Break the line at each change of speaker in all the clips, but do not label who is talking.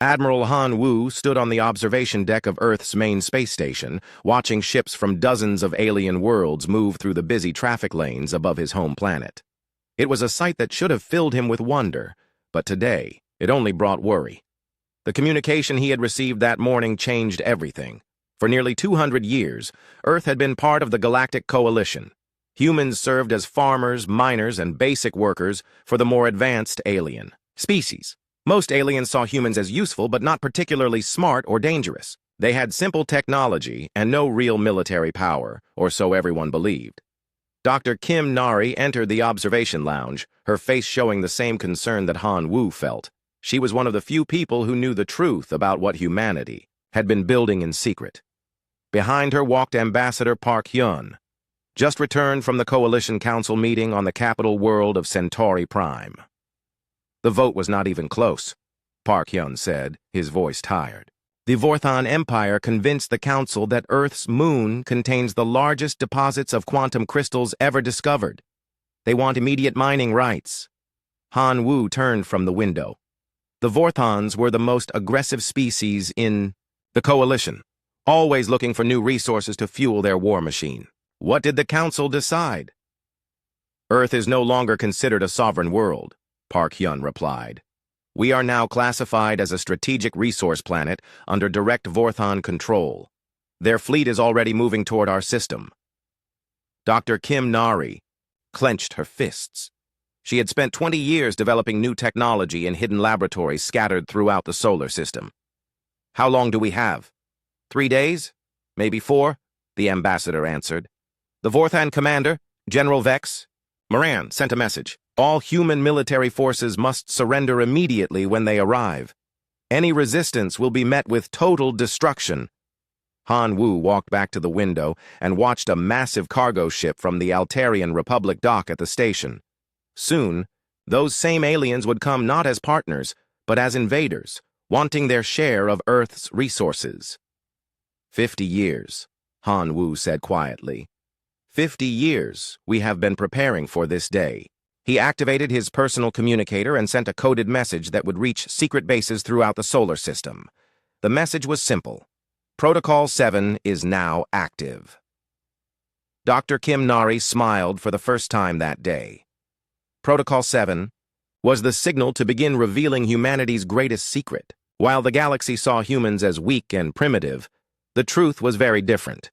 Admiral Han Wu stood on the observation deck of Earth's main space station, watching ships from dozens of alien worlds move through the busy traffic lanes above his home planet. It was a sight that should have filled him with wonder, but today, it only brought worry. The communication he had received that morning changed everything. For nearly 200 years, Earth had been part of the Galactic Coalition. Humans served as farmers, miners, and basic workers for the more advanced alien species. Most aliens saw humans as useful but not particularly smart or dangerous. They had simple technology and no real military power, or so everyone believed. Dr. Kim Nari entered the observation lounge, her face showing the same concern that Han Wu felt. She was one of the few people who knew the truth about what humanity had been building in secret. Behind her walked Ambassador Park Hyun, just returned from the Coalition Council meeting on the capital world of Centauri Prime. The vote was not even close, Park Hyun said, his voice tired. The Vorthon Empire convinced the Council that Earth's moon contains the largest deposits of quantum crystals ever discovered. They want immediate mining rights. Han Wu turned from the window. The Vorthons were the most aggressive species in the Coalition, always looking for new resources to fuel their war machine. What did the Council decide? Earth is no longer considered a sovereign world, Park Hyun replied. We are now classified as a strategic resource planet under direct Vorthon control. Their fleet is already moving toward our system. Dr. Kim Nari clenched her fists. She had spent 20 years developing new technology in hidden laboratories scattered throughout the solar system. How long do we have? 3 days? Maybe 4? The ambassador answered. The Vorthon commander, General Vex Moran, sent a message. All human military forces must surrender immediately when they arrive. Any resistance will be met with total destruction. Han Wu walked back to the window and watched a massive cargo ship from the Altarian Republic dock at the station. Soon, those same aliens would come not as partners, but as invaders, wanting their share of Earth's resources. 50 years, Han Wu said quietly. 50 years we have been preparing for this day. He activated his personal communicator and sent a coded message that would reach secret bases throughout the solar system. The message was simple. Protocol 7 is now active. Dr. Kim Nari smiled for the first time that day. Protocol 7 was the signal to begin revealing humanity's greatest secret. While the galaxy saw humans as weak and primitive, the truth was very different.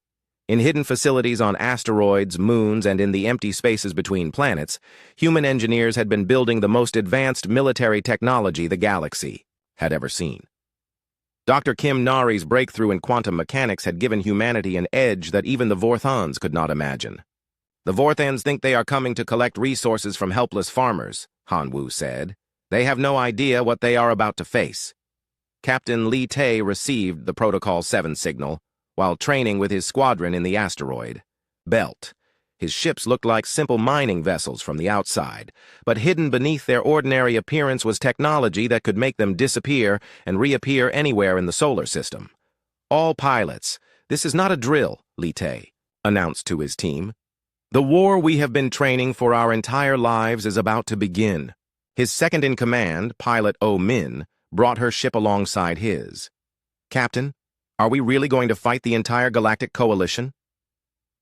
In hidden facilities on asteroids, moons, and in the empty spaces between planets, human engineers had been building the most advanced military technology the galaxy had ever seen. Dr. Kim Nari's breakthrough in quantum mechanics had given humanity an edge that even the Vorthons could not imagine. The Vorthons think they are coming to collect resources from helpless farmers, Han Wu said. They have no idea what they are about to face. Captain Li Tae received the Protocol 7 signal while training with his squadron in the asteroid belt. His ships looked like simple mining vessels from the outside, but hidden beneath their ordinary appearance was technology that could make them disappear and reappear anywhere in the solar system. All pilots, this is not a drill, Li Tae announced to his team. The war we have been training for our entire lives is about to begin. His second-in-command, Pilot Oh Min, brought her ship alongside his. Captain, are we really going to fight the entire Galactic Coalition?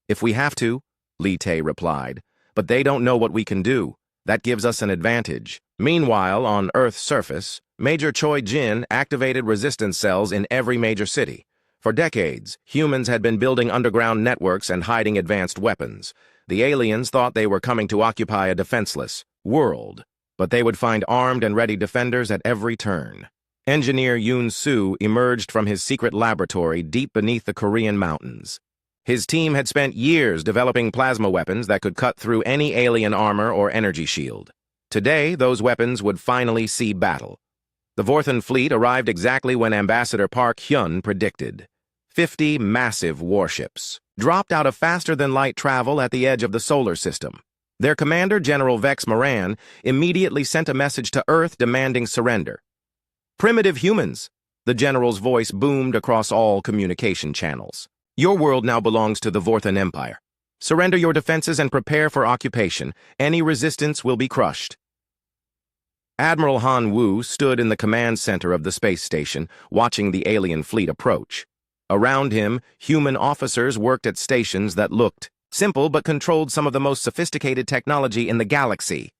If we have to, Li Tae replied, but they don't know what we can do. That gives us an advantage. Meanwhile, on Earth's surface, Major Choi Jin activated resistance cells in every major city. For decades, humans had been building underground networks and hiding advanced weapons. The aliens thought they were coming to occupy a defenseless world, but they would find armed and ready defenders at every turn. Engineer Yoon Soo emerged from his secret laboratory deep beneath the Korean mountains. His team had spent years developing plasma weapons that could cut through any alien armor or energy shield. Today, those weapons would finally see battle. The Vorthon fleet arrived exactly when Ambassador Park Hyun predicted. 50 massive warships dropped out of faster-than-light travel at the edge of the solar system. Their commander, General Vex Moran, immediately sent a message to Earth demanding surrender. Primitive humans, the general's voice boomed across all communication channels. Your world now belongs to the Vorthon Empire. Surrender your defenses and prepare for occupation. Any resistance will be crushed. Admiral Han Wu stood in the command center of the space station, watching the alien fleet approach. Around him, human officers worked at stations that looked simple but controlled some of the most sophisticated technology in the galaxy.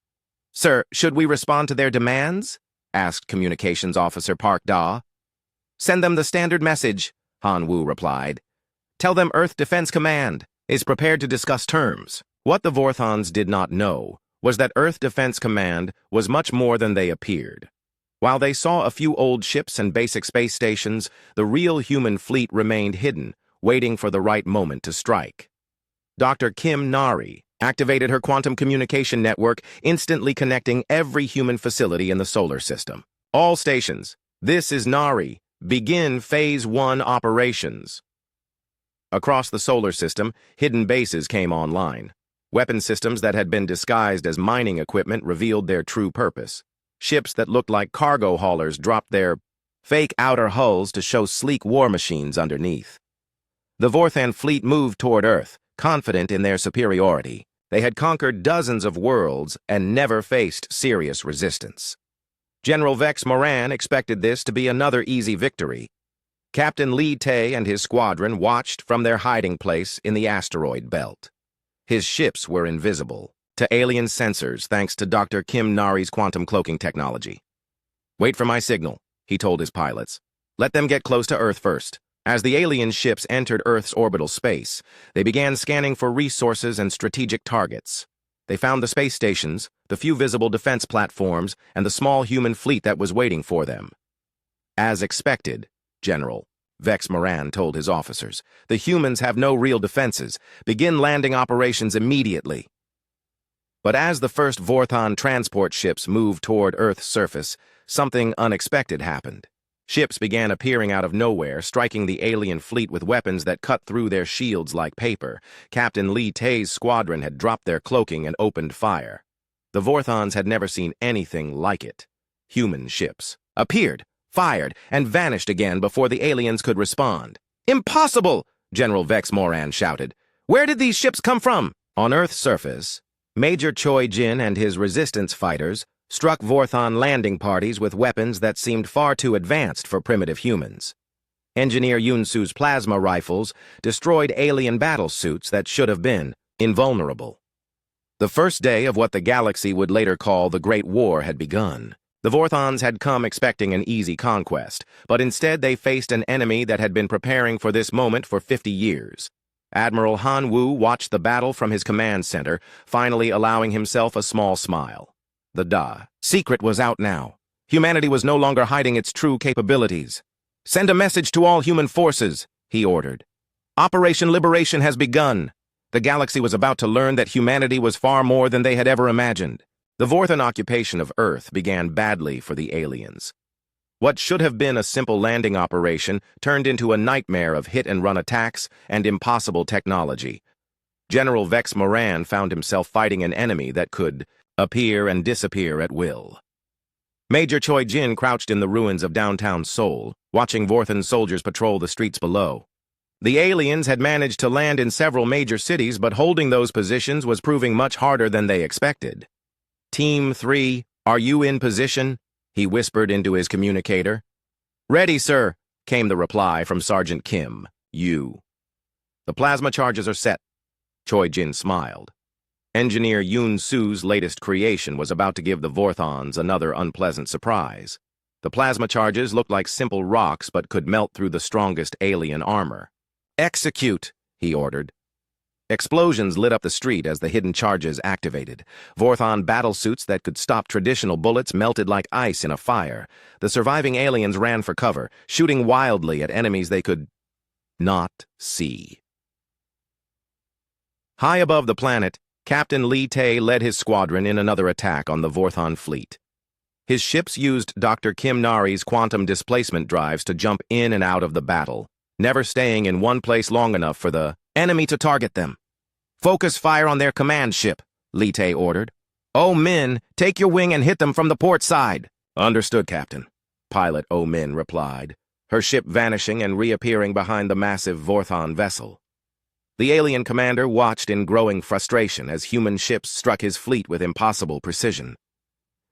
"Sir, should we respond to their demands?" asked Communications Officer Park Da. "Send them the standard message," Han Wu replied. "Tell them Earth Defense Command is prepared to discuss terms." What the Vorthons did not know was that Earth Defense Command was much more than they appeared. While they saw a few old ships and basic space stations, the real human fleet remained hidden, waiting for the right moment to strike. Dr. Kim Nari activated her quantum communication network, instantly connecting every human facility in the solar system. "All stations, this is Nari. Begin Phase 1 operations." Across the solar system, hidden bases came online. Weapon systems that had been disguised as mining equipment revealed their true purpose. Ships that looked like cargo haulers dropped their fake outer hulls to show sleek war machines underneath. The Vorthan fleet moved toward Earth, confident in their superiority. They had conquered dozens of worlds and never faced serious resistance. General Vex Moran expected this to be another easy victory. Captain Li Tay and his squadron watched from their hiding place in the asteroid belt. His ships were invisible to alien sensors thanks to Dr. Kim Nari's quantum cloaking technology. "Wait for my signal," he told his pilots. "Let them get close to Earth first." As the alien ships entered Earth's orbital space, they began scanning for resources and strategic targets. They found the space stations, the few visible defense platforms, and the small human fleet that was waiting for them. "As expected, General," Vex Moran told his officers, "the humans have no real defenses. Begin landing operations immediately." But as the first Vorthon transport ships moved toward Earth's surface, something unexpected happened. Ships began appearing out of nowhere, striking the alien fleet with weapons that cut through their shields like paper. Captain Li Tay's squadron had dropped their cloaking and opened fire. The Vorthons had never seen anything like it. Human ships appeared, fired, and vanished again before the aliens could respond. "Impossible!" General Vex Moran shouted. "Where did these ships come from?" On Earth's surface, Major Choi Jin and his resistance fighters struck Vorthon landing parties with weapons that seemed far too advanced for primitive humans. Engineer Yunsu's plasma rifles destroyed alien battlesuits that should have been invulnerable. The first day of what the galaxy would later call the Great War had begun. The Vorthons had come expecting an easy conquest, but instead they faced an enemy that had been preparing for this moment for 50 years. Admiral Han Wu watched the battle from his command center, finally allowing himself a small smile. The secret was out now. Humanity was no longer hiding its true capabilities. "Send a message to all human forces," he ordered. "Operation Liberation has begun." The galaxy was about to learn that humanity was far more than they had ever imagined. The Vorthon occupation of Earth began badly for the aliens. What should have been a simple landing operation turned into a nightmare of hit-and-run attacks and impossible technology. General Vex Moran found himself fighting an enemy that could appear and disappear at will. Major Choi Jin crouched in the ruins of downtown Seoul, watching Vorthon soldiers patrol the streets below. The aliens had managed to land in several major cities, but holding those positions was proving much harder than they expected. "Team 3, are you in position?" he whispered into his communicator. "Ready, sir," came the reply from Sergeant Kim. "You." "The plasma charges are set." Choi Jin smiled. Engineer Yoon Su's latest creation was about to give the Vorthons another unpleasant surprise. The plasma charges looked like simple rocks but could melt through the strongest alien armor. "Execute," he ordered. Explosions lit up the street as the hidden charges activated. Vorthon battlesuits that could stop traditional bullets melted like ice in a fire. The surviving aliens ran for cover, shooting wildly at enemies they could not see. High above the planet, Captain Li Tay led his squadron in another attack on the Vorthon fleet. His ships used Dr. Kim Nari's quantum displacement drives to jump in and out of the battle, never staying in one place long enough for the enemy to target them. "Focus fire on their command ship," Li Tay ordered. "Oh Min, take your wing and hit them from the port side." "Understood, Captain," Pilot Oh Min replied, her ship vanishing and reappearing behind the massive Vorthon vessel. The alien commander watched in growing frustration as human ships struck his fleet with impossible precision.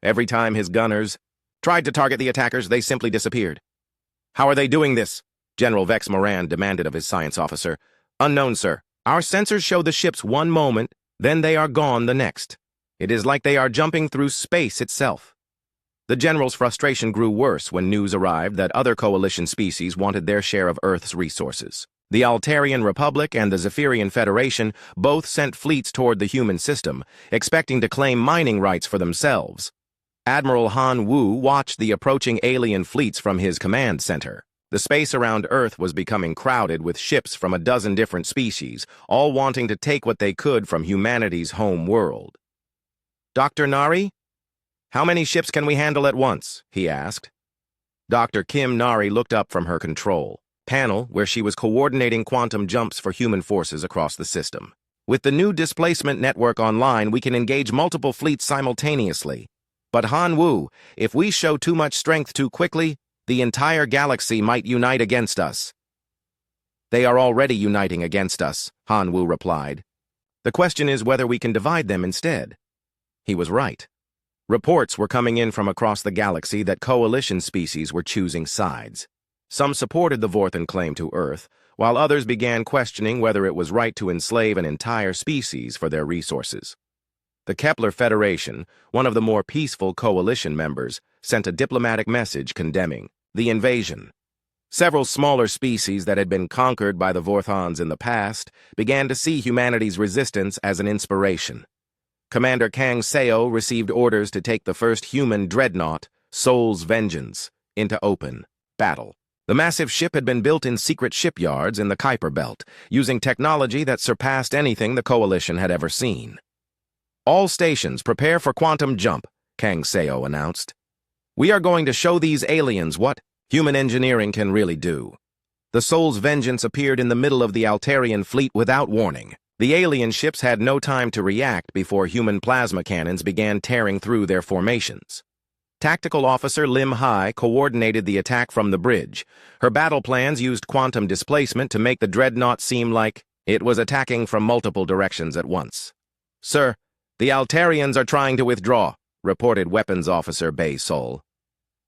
Every time his gunners tried to target the attackers, they simply disappeared. "How are they doing this?" General Vex Moran demanded of his science officer. "Unknown, sir. Our sensors show the ships one moment, then they are gone the next. It is like they are jumping through space itself." The general's frustration grew worse when news arrived that other coalition species wanted their share of Earth's resources. The Altarian Republic and the Zephyrian Federation both sent fleets toward the human system, expecting to claim mining rights for themselves. Admiral Han Wu watched the approaching alien fleets from his command center. The space around Earth was becoming crowded with ships from a dozen different species, all wanting to take what they could from humanity's home world. "Dr. Nari? How many ships can we handle at once?" he asked. Dr. Kim Nari looked up from her control panel where she was coordinating quantum jumps for human forces across the system. "With the new displacement network online, we can engage multiple fleets simultaneously. But Han Wu, if we show too much strength too quickly, the entire galaxy might unite against us." "They are already uniting against us," Han Wu replied. "The question is whether we can divide them instead." He was right. Reports were coming in from across the galaxy that coalition species were choosing sides. Some supported the Vorthan claim to Earth, while others began questioning whether it was right to enslave an entire species for their resources. The Kepler Federation, one of the more peaceful coalition members, sent a diplomatic message condemning the invasion. Several smaller species that had been conquered by the Vorthons in the past began to see humanity's resistance as an inspiration. Commander Kang Seo received orders to take the first human dreadnought, Soul's Vengeance, into open battle. The massive ship had been built in secret shipyards in the Kuiper Belt, using technology that surpassed anything the Coalition had ever seen. "All stations prepare for quantum jump," Kang Seo announced. "We are going to show these aliens what human engineering can really do." The Soul's Vengeance appeared in the middle of the Altarian fleet without warning. The alien ships had no time to react before human plasma cannons began tearing through their formations. Tactical Officer Lim Hai coordinated the attack from the bridge. Her battle plans used quantum displacement to make the dreadnought seem like it was attacking from multiple directions at once. "Sir, the Altarians are trying to withdraw," reported Weapons Officer Bei Sol.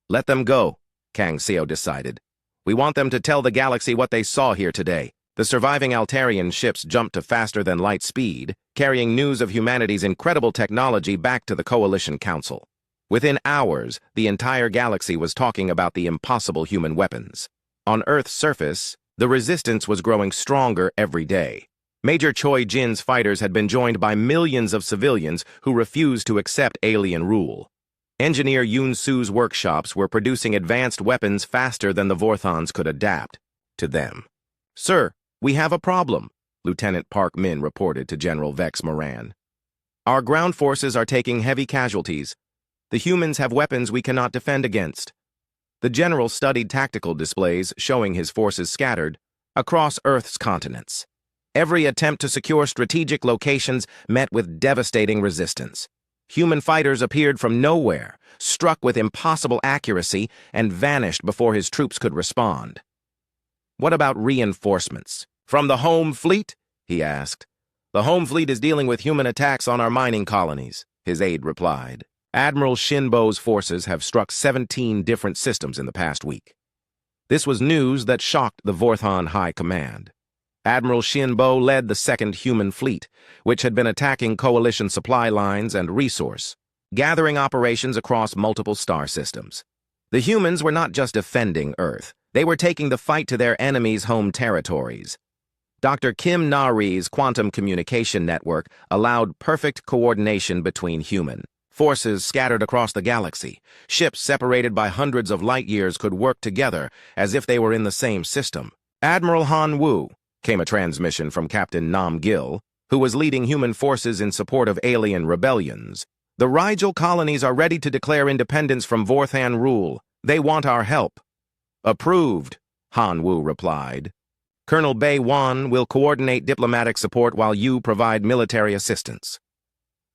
"Let them go," Kang Seo decided. "We want them to tell the galaxy what they saw here today." The surviving Altarian ships jumped to faster-than-light speed, carrying news of humanity's incredible technology back to the Coalition Council. Within hours, the entire galaxy was talking about the impossible human weapons. On Earth's surface, the resistance was growing stronger every day. Major Choi Jin's fighters had been joined by millions of civilians who refused to accept alien rule. Engineer Yoon Su's workshops were producing advanced weapons faster than the Vorthons could adapt to them. "Sir, we have a problem," Lieutenant Park Min reported to General Vex Moran. "Our ground forces are taking heavy casualties. The humans have weapons we cannot defend against." The general studied tactical displays showing his forces scattered across Earth's continents. Every attempt to secure strategic locations met with devastating resistance. Human fighters appeared from nowhere, struck with impossible accuracy, and vanished before his troops could respond. "What about reinforcements? From the home fleet?" he asked. "The home fleet is dealing with human attacks on our mining colonies," his aide replied. "Admiral Shinbo's forces have struck 17 different systems in the past week." This was news that shocked the Vorthon High Command. Admiral Shinbo led the Second Human Fleet, which had been attacking Coalition supply lines and resource, gathering operations across multiple star systems. The humans were not just defending Earth. They were taking the fight to their enemies' home territories. Dr. Kim Nari's quantum communication network allowed perfect coordination between human forces scattered across the galaxy. Ships separated by hundreds of light years could work together as if they were in the same system. "Admiral Han Wu," came a transmission from Captain Nam Gil, who was leading human forces in support of alien rebellions. "The Rigel colonies are ready to declare independence from Vorthan rule. They want our help." "Approved," Han Wu replied. "Colonel Bei Wan will coordinate diplomatic support while you provide military assistance."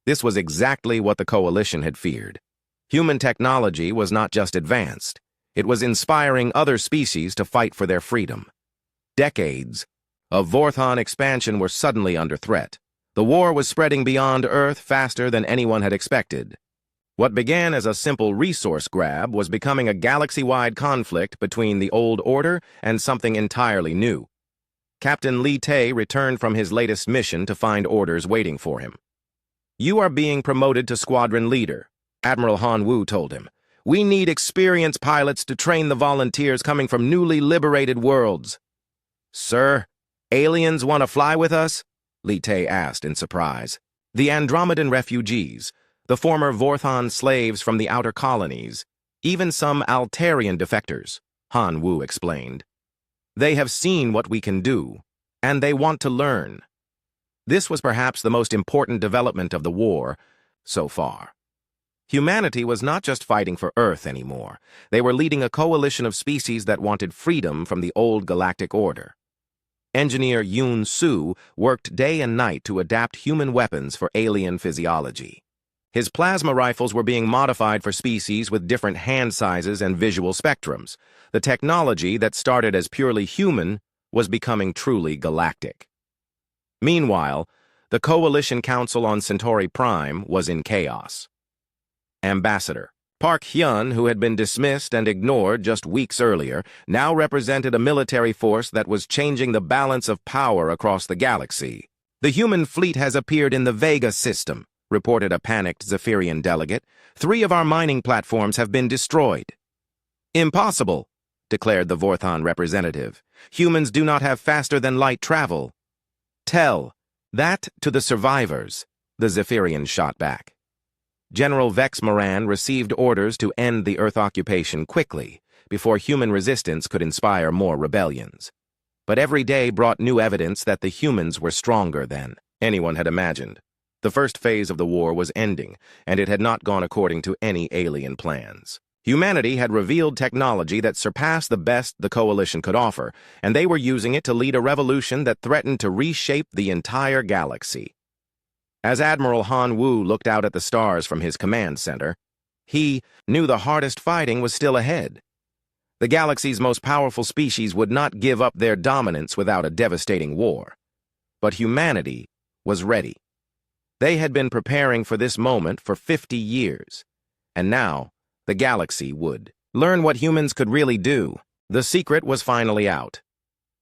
This was exactly what the Coalition had feared. Human technology was not just advanced, it was inspiring other species to fight for their freedom. Decades of Vorthon expansion were suddenly under threat. The war was spreading beyond Earth faster than anyone had expected. What began as a simple resource grab was becoming a galaxy-wide conflict between the old order and something entirely new. Captain Li Tay returned from his latest mission to find orders waiting for him. "You are being promoted to squadron leader," Admiral Han Wu told him. "We need experienced pilots to train the volunteers coming from newly liberated worlds." "Sir, aliens want to fly with us?" Li Tay asked in surprise. "The Andromedan refugees, the former Vorthon slaves from the outer colonies, even some Altarian defectors," Han Wu explained. "They have seen what we can do, and they want to learn." This was perhaps the most important development of the war so far. Humanity was not just fighting for Earth anymore. They were leading a coalition of species that wanted freedom from the old galactic order. Engineer Yoon Soo worked day and night to adapt human weapons for alien physiology. His plasma rifles were being modified for species with different hand sizes and visual spectrums. The technology that started as purely human was becoming truly galactic. Meanwhile, the Coalition Council on Centauri Prime was in chaos. Ambassador Park Hyun, who had been dismissed and ignored just weeks earlier, now represented a military force that was changing the balance of power across the galaxy. "The human fleet has appeared in the Vega system," reported a panicked Zephyrian delegate. "3 of our mining platforms have been destroyed." "Impossible," declared the Vorthon representative. "Humans do not have faster-than-light travel." "Tell that to the survivors," the Zephyrian shot back. General Vex Moran received orders to end the Earth occupation quickly, before human resistance could inspire more rebellions. But every day brought new evidence that the humans were stronger than anyone had imagined. The first phase of the war was ending, and it had not gone according to any alien plans. Humanity had revealed technology that surpassed the best the Coalition could offer, and they were using it to lead a revolution that threatened to reshape the entire galaxy. As Admiral Han Wu looked out at the stars from his command center, he knew the hardest fighting was still ahead. The galaxy's most powerful species would not give up their dominance without a devastating war. But humanity was ready. They had been preparing for this moment for 50 years, and now the galaxy would learn what humans could really do. The secret was finally out.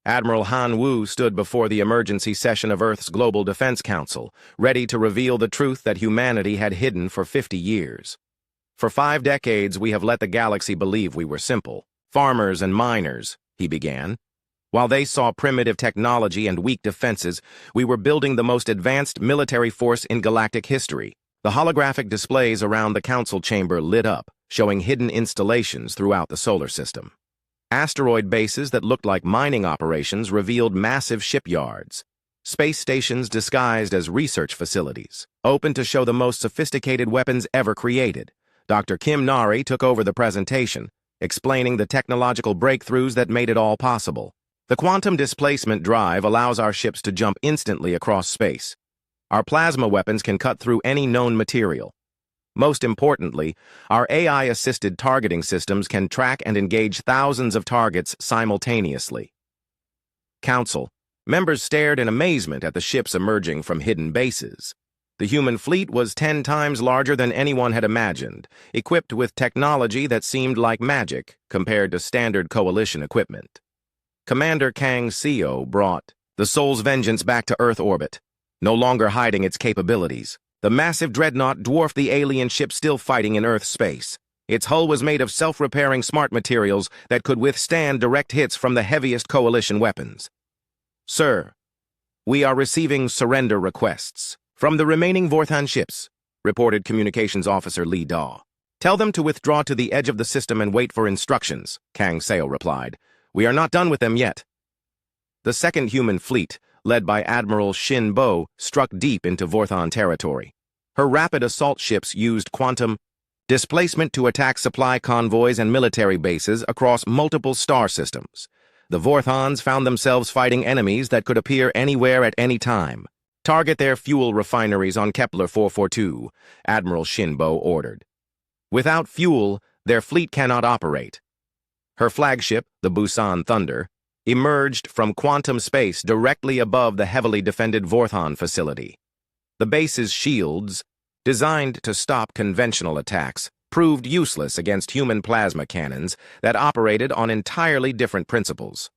Admiral Han Wu stood before the emergency session of Earth's Global Defense Council, ready to reveal the truth that humanity had hidden for 50 years. "For 5 decades, we have let the galaxy believe we were simple. Farmers and miners," he began. "While they saw primitive technology and weak defenses, we were building the most advanced military force in galactic history." The holographic displays around the council chamber lit up, showing hidden installations throughout the solar system. Asteroid bases that looked like mining operations revealed massive shipyards. Space stations disguised as research facilities, open to show the most sophisticated weapons ever created. Dr. Kim Nari took over the presentation, explaining the technological breakthroughs that made it all possible. "The quantum displacement drive allows our ships to jump instantly across space. Our plasma weapons can cut through any known material. Most importantly, our AI-assisted targeting systems can track and engage thousands of targets simultaneously." Council members stared in amazement at the ships emerging from hidden bases. The human fleet was 10 times larger than anyone had imagined, equipped with technology that seemed like magic compared to standard Coalition equipment. Commander Kang Seo brought the Soul's Vengeance back to Earth orbit, no longer hiding its capabilities. The massive dreadnought dwarfed the alien ship still fighting in Earth space. Its hull was made of self-repairing smart materials that could withstand direct hits from the heaviest Coalition weapons. "Sir, we are receiving surrender requests from the remaining Vorthon ships," reported Communications Officer Lee Daw. "Tell them to withdraw to the edge of the system and wait for instructions," Kang Seo replied. "We are not done with them yet." The second human fleet, led by Admiral Shin Bo, struck deep into Vorthon territory. Her rapid assault ships used quantum displacement to attack supply convoys and military bases across multiple star systems. The Vorthons found themselves fighting enemies that could appear anywhere at any time. "Target their fuel refineries on Kepler 442, Admiral Shin Bo ordered. "Without fuel, their fleet cannot operate." Her flagship, the Busan Thunder, emerged from quantum space directly above the heavily defended Vorthon facility. The base's shields designed to stop conventional attacks, proved useless against human plasma cannons that operated on entirely different principles.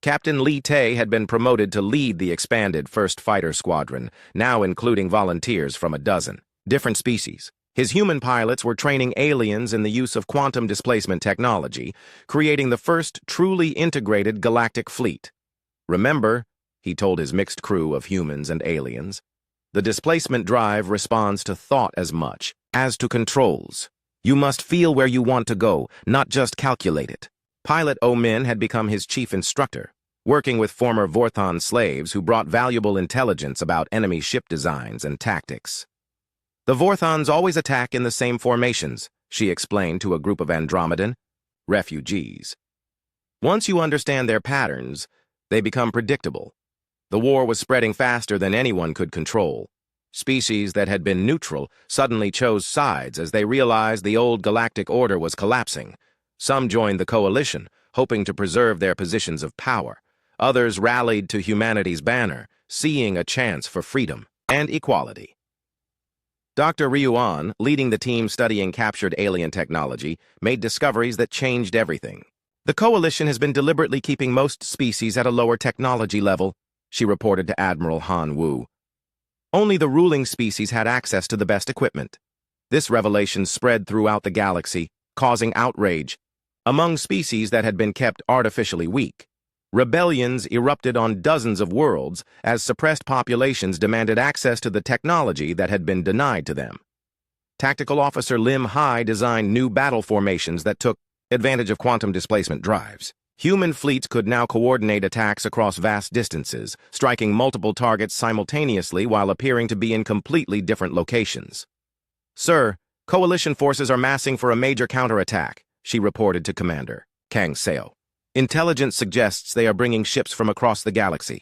Captain Lee Tay had been promoted to lead the expanded 1st Fighter Squadron, now including volunteers from a dozen different species. His human pilots were training aliens in the use of quantum displacement technology, creating the first truly integrated galactic fleet. "Remember," he told his mixed crew of humans and aliens, "the displacement drive responds to thought as much as to controls. You must feel where you want to go, not just calculate it." Pilot Omin had become his chief instructor, working with former Vorthon slaves who brought valuable intelligence about enemy ship designs and tactics. "The Vorthons always attack in the same formations," she explained to a group of Andromedan refugees. "Once you understand their patterns, they become predictable." The war was spreading faster than anyone could control. Species that had been neutral suddenly chose sides as they realized the old galactic order was collapsing. Some joined the coalition, hoping to preserve their positions of power. Others rallied to humanity's banner, seeing a chance for freedom and equality. Dr. Ryuan, leading the team studying captured alien technology, made discoveries that changed everything. "The coalition has been deliberately keeping most species at a lower technology level," she reported to Admiral Han Wu. "Only the ruling species had access to the best equipment." This revelation spread throughout the galaxy, causing outrage. Among species that had been kept artificially weak, rebellions erupted on dozens of worlds as suppressed populations demanded access to the technology that had been denied to them. Tactical Officer Lim Hai designed new battle formations that took advantage of quantum displacement drives. Human fleets could now coordinate attacks across vast distances, striking multiple targets simultaneously while appearing to be in completely different locations. "Sir, Coalition forces are massing for a major counterattack," she reported to Commander Kang Seo. "Intelligence suggests they are bringing ships from across the galaxy."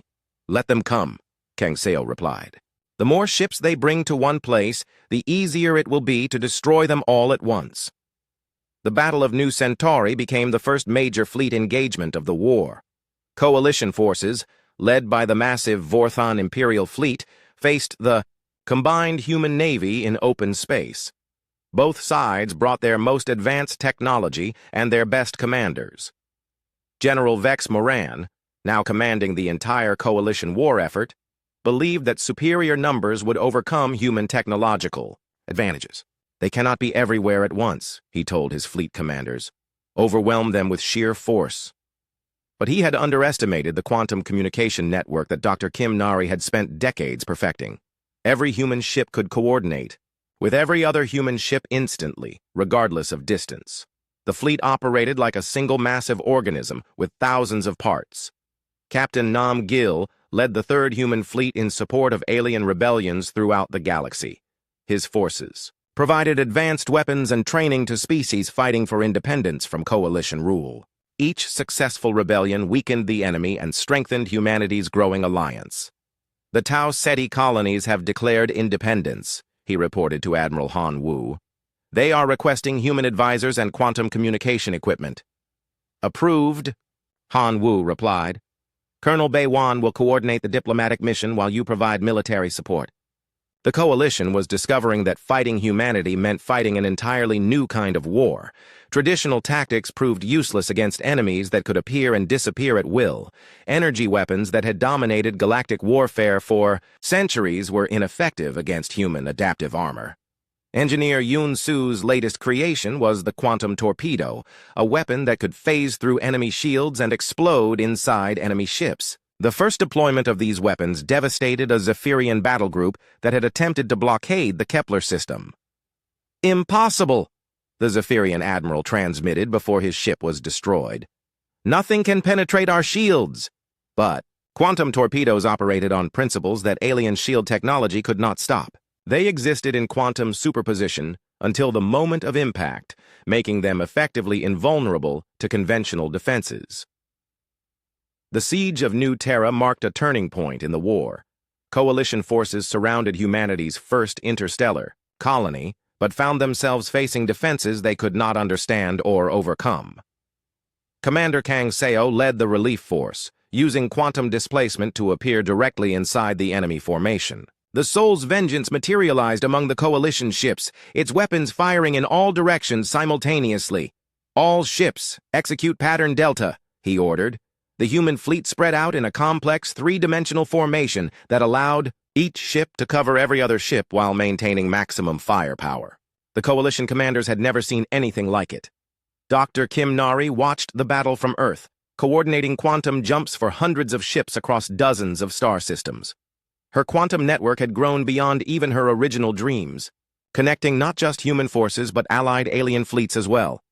"Let them come," Kang Seo replied. "The more ships they bring to one place, the easier it will be to destroy them all at once." The Battle of New Centauri became the first major fleet engagement of the war. Coalition forces, led by the massive Vorthon Imperial Fleet, faced the combined human navy in open space. Both sides brought their most advanced technology and their best commanders. General Vex Moran, now commanding the entire coalition war effort, believed that superior numbers would overcome human technological advantages. "They cannot be everywhere at once," he told his fleet commanders. "Overwhelm them with sheer force." But he had underestimated the quantum communication network that Dr. Kim Nari had spent decades perfecting. Every human ship could coordinate with every other human ship instantly, regardless of distance. The fleet operated like a single massive organism with thousands of parts. Captain Nam Gil led the 3rd Human Fleet in support of alien rebellions throughout the galaxy. His forces provided advanced weapons and training to species fighting for independence from coalition rule. Each successful rebellion weakened the enemy and strengthened humanity's growing alliance. "The Tau Ceti colonies have declared independence," he reported to Admiral Han Wu. "They are requesting human advisors and quantum communication equipment." "Approved," Han Wu replied. "Colonel Beiwan will coordinate the diplomatic mission while you provide military support." The coalition was discovering that fighting humanity meant fighting an entirely new kind of war. Traditional tactics proved useless against enemies that could appear and disappear at will. Energy weapons that had dominated galactic warfare for centuries were ineffective against human adaptive armor. Engineer Yun Su's latest creation was the quantum torpedo, a weapon that could phase through enemy shields and explode inside enemy ships. The first deployment of these weapons devastated a Zephyrian battle group that had attempted to blockade the Kepler system. "Impossible," the Zephyrian admiral transmitted before his ship was destroyed. "Nothing can penetrate our shields." But quantum torpedoes operated on principles that alien shield technology could not stop. They existed in quantum superposition until the moment of impact, making them effectively invulnerable to conventional defenses. The siege of New Terra marked a turning point in the war. Coalition forces surrounded humanity's first interstellar colony, but found themselves facing defenses they could not understand or overcome. Commander Kang Seo led the relief force, using quantum displacement to appear directly inside the enemy formation. The Soul's vengeance materialized among the Coalition ships, its weapons firing in all directions simultaneously. "All ships, execute pattern Delta," he ordered. The human fleet spread out in a complex three-dimensional formation that allowed each ship to cover every other ship while maintaining maximum firepower. The Coalition commanders had never seen anything like it. Dr. Kim Nari watched the battle from Earth, coordinating quantum jumps for hundreds of ships across dozens of star systems. Her quantum network had grown beyond even her original dreams, connecting not just human forces but allied alien fleets as well.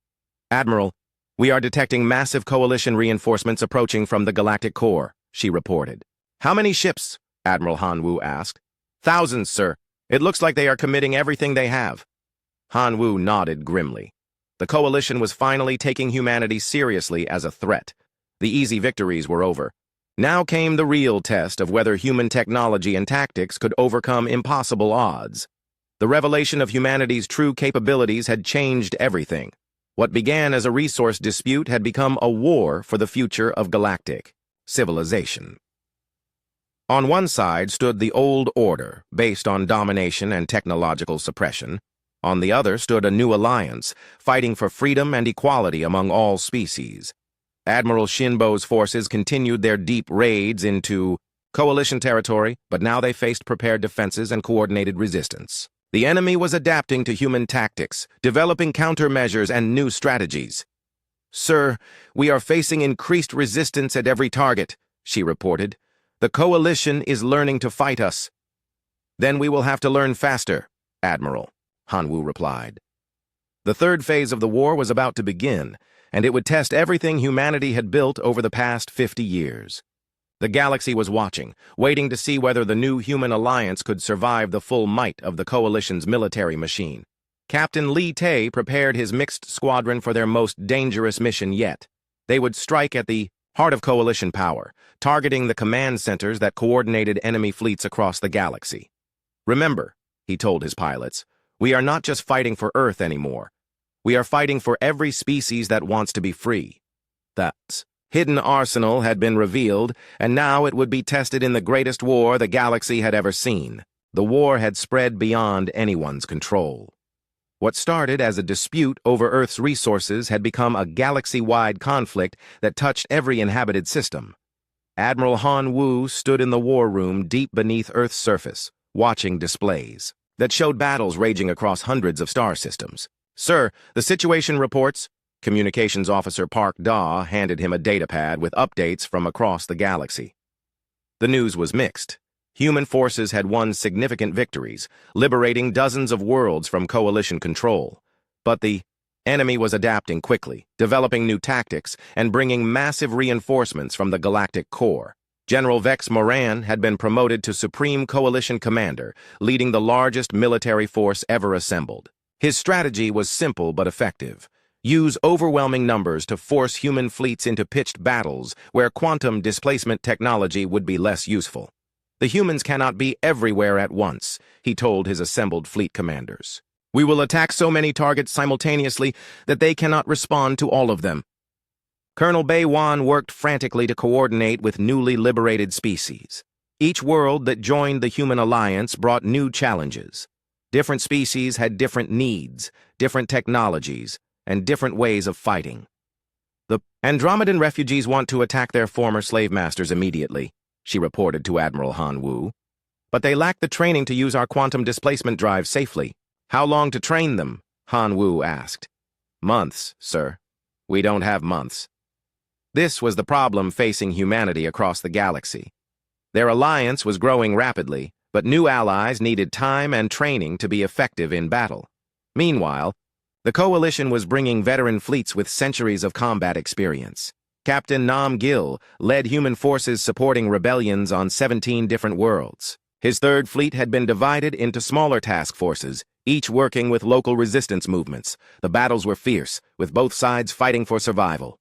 "Admiral, we are detecting massive Coalition reinforcements approaching from the galactic core," she reported. "How many ships?" Admiral Han Wu asked. "Thousands, sir. It looks like they are committing everything they have." Han Wu nodded grimly. The Coalition was finally taking humanity seriously as a threat. The easy victories were over. Now came the real test of whether human technology and tactics could overcome impossible odds. The revelation of humanity's true capabilities had changed everything. What began as a resource dispute had become a war for the future of galactic civilization. On one side stood the old order, based on domination and technological suppression. On the other stood a new alliance, fighting for freedom and equality among all species. Admiral Shinbo's forces continued their deep raids into Coalition territory, but now they faced prepared defenses and coordinated resistance. The enemy was adapting to human tactics, developing countermeasures and new strategies. "Sir, we are facing increased resistance at every target," she reported. "The Coalition is learning to fight us." "Then we will have to learn faster, Admiral," Han Wu replied. The third phase of the war was about to begin, and it would test everything humanity had built over the past 50 years. The galaxy was watching, waiting to see whether the new human alliance could survive the full might of the Coalition's military machine. Captain Li Tay prepared his mixed squadron for their most dangerous mission yet. They would strike at the heart of Coalition power, targeting the command centers that coordinated enemy fleets across the galaxy. "Remember," he told his pilots, "we are not just fighting for Earth anymore. We are fighting for every species that wants to be free." That hidden arsenal had been revealed, and now it would be tested in the greatest war the galaxy had ever seen. The war had spread beyond anyone's control. What started as a dispute over Earth's resources had become a galaxy-wide conflict that touched every inhabited system. Admiral Han Wu stood in the war room deep beneath Earth's surface, watching displays that showed battles raging across hundreds of star systems. "Sir, the situation reports." Communications Officer Park Daw handed him a datapad with updates from across the galaxy. The news was mixed. Human forces had won significant victories, liberating dozens of worlds from Coalition control. But the enemy was adapting quickly, developing new tactics, and bringing massive reinforcements from the galactic core. General Vex Moran had been promoted to Supreme Coalition Commander, leading the largest military force ever assembled. His strategy was simple but effective. Use overwhelming numbers to force human fleets into pitched battles where quantum displacement technology would be less useful. "The humans cannot be everywhere at once," he told his assembled fleet commanders. "We will attack so many targets simultaneously that they cannot respond to all of them." Colonel Baywan worked frantically to coordinate with newly liberated species. Each world that joined the human alliance brought new challenges. Different species had different needs, different technologies, and different ways of fighting. "The Andromedan refugees want to attack their former slave masters immediately," she reported to Admiral Han Wu. "But they lack the training to use our quantum displacement drive safely." "How long to train them?" Han Wu asked. "Months, sir. We don't have months." This was the problem facing humanity across the galaxy. Their alliance was growing rapidly, but new allies needed time and training to be effective in battle. Meanwhile, the Coalition was bringing veteran fleets with centuries of combat experience. Captain Nam Gil led human forces supporting rebellions on 17 different worlds. His third fleet had been divided into smaller task forces, each working with local resistance movements. The battles were fierce, with both sides fighting for survival.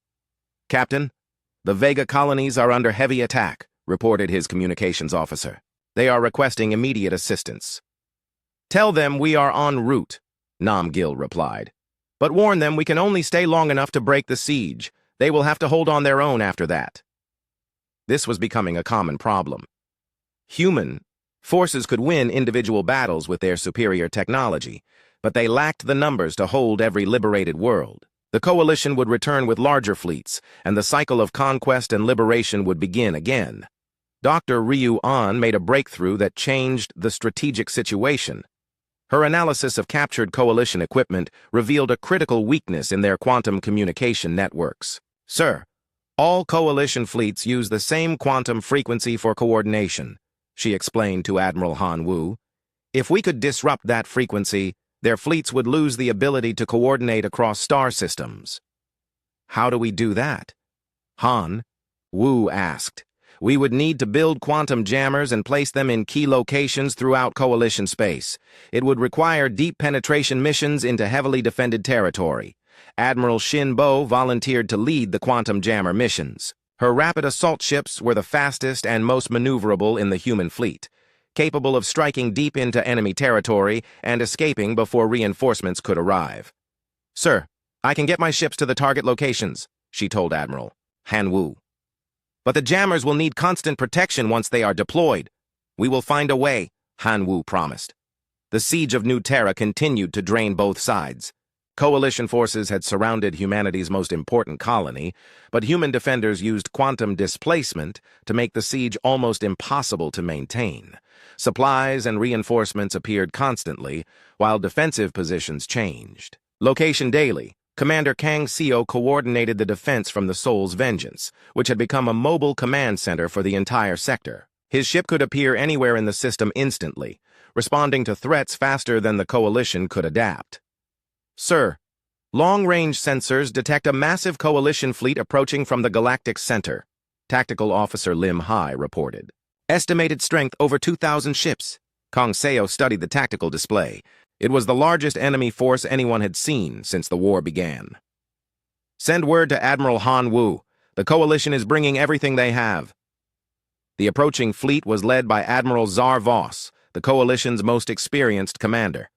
"Captain, the Vega colonies are under heavy attack," reported his communications officer. "They are requesting immediate assistance." "Tell them we are en route," Nam Gil replied. "But warn them we can only stay long enough to break the siege. They will have to hold on their own after that." This was becoming a common problem. Human Forces could win individual battles with their superior technology, but they lacked the numbers to hold every liberated world. The coalition would return with larger fleets, and the cycle of conquest and liberation would begin again. Dr. Ryu An made a breakthrough that changed the strategic situation. Her analysis of captured coalition equipment revealed a critical weakness in their quantum communication networks. Sir, all coalition fleets use the same quantum frequency for coordination, she explained to Admiral Han Wu. If we could disrupt that frequency, their fleets would lose the ability to coordinate across star systems. How do we do that? Han Wu asked. We would need to build quantum jammers and place them in key locations throughout coalition space. It would require deep penetration missions into heavily defended territory. Admiral Shin Bo volunteered to lead the quantum jammer missions. Her rapid assault ships were the fastest and most maneuverable in the human fleet, capable of striking deep into enemy territory and escaping before reinforcements could arrive. Sir, I can get my ships to the target locations, she told Admiral Han Wu. But the jammers will need constant protection once they are deployed. We will find a way, Han Wu promised. The siege of New Terra continued to drain both sides. Coalition forces had surrounded humanity's most important colony, but human defenders used quantum displacement to make the siege almost impossible to maintain. Supplies and reinforcements appeared constantly, while defensive positions changed. Location daily. Commander Kang Seo coordinated the defense from the Soul's Vengeance, which had become a mobile command center for the entire sector. His ship could appear anywhere in the system instantly, responding to threats faster than the Coalition could adapt. Sir, long-range sensors detect a massive Coalition fleet approaching from the Galactic Center, Tactical Officer Lim Hai reported. Estimated strength over 2,000 ships. Kang Seo studied the tactical display. It was the largest enemy force anyone had seen since the war began. Send word to Admiral Han Wu. The Coalition is bringing everything they have. The approaching fleet was led by Admiral Zar Voss, the Coalition's most experienced commander.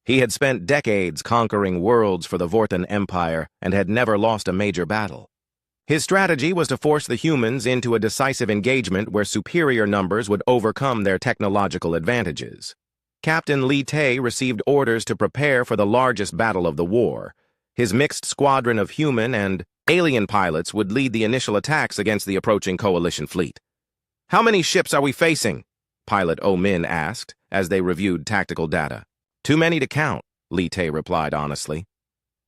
He had spent decades conquering worlds for the Vorthan Empire and had never lost a major battle. His strategy was to force the humans into a decisive engagement where superior numbers would overcome their technological advantages. Captain Li Tae received orders to prepare for the largest battle of the war. His mixed squadron of human and alien pilots would lead the initial attacks against the approaching Coalition fleet. How many ships are we facing? Pilot Oh Min asked as they reviewed tactical data. Too many to count, Li Tae replied honestly.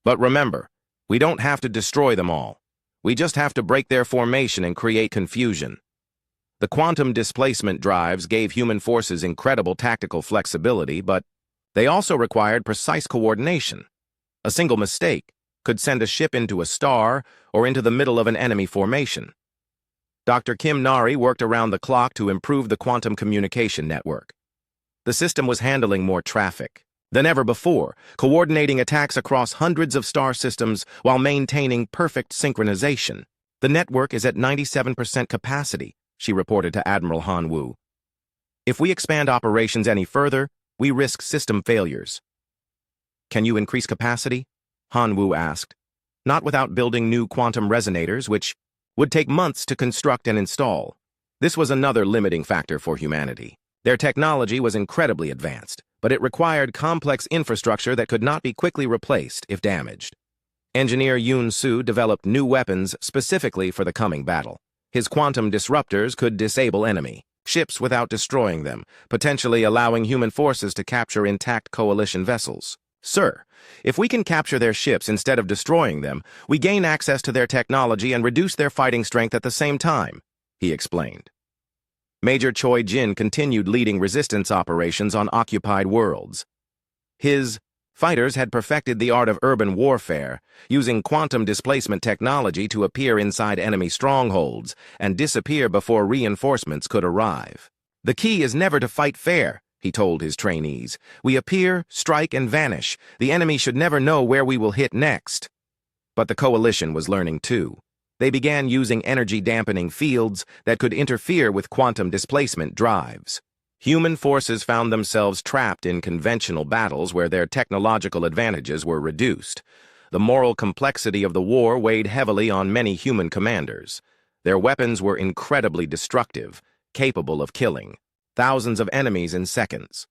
But remember, we don't have to destroy them all. We just have to break their formation and create confusion. The quantum displacement drives gave human forces incredible tactical flexibility, but they also required precise coordination. A single mistake could send a ship into a star or into the middle of an enemy formation. Dr. Kim Nari worked around the clock to improve the quantum communication network. The system was handling more traffic than ever before, coordinating attacks across hundreds of star systems while maintaining perfect synchronization. The network is at 97% capacity, she reported to Admiral Han Wu. If we expand operations any further, we risk system failures. Can you increase capacity? Han Wu asked. Not without building new quantum resonators, which would take months to construct and install. This was another limiting factor for humanity. Their technology was incredibly advanced, but it required complex infrastructure that could not be quickly replaced if damaged. Engineer Yoon Soo developed new weapons specifically for the coming battle. His quantum disruptors could disable enemy ships without destroying them, potentially allowing human forces to capture intact Coalition vessels. Sir, if we can capture their ships instead of destroying them, we gain access to their technology and reduce their fighting strength at the same time, he explained. Major Choi Jin continued leading resistance operations on occupied worlds. His fighters had perfected the art of urban warfare, using quantum displacement technology to appear inside enemy strongholds and disappear before reinforcements could arrive. The key is never to fight fair, he told his trainees. We appear, strike, and vanish. The enemy should never know where we will hit next. But the Coalition was learning too. They began using energy-dampening fields that could interfere with quantum displacement drives. Human forces found themselves trapped in conventional battles where their technological advantages were reduced. The moral complexity of the war weighed heavily on many human commanders. Their weapons were incredibly destructive, capable of killing. thousands of enemies in seconds.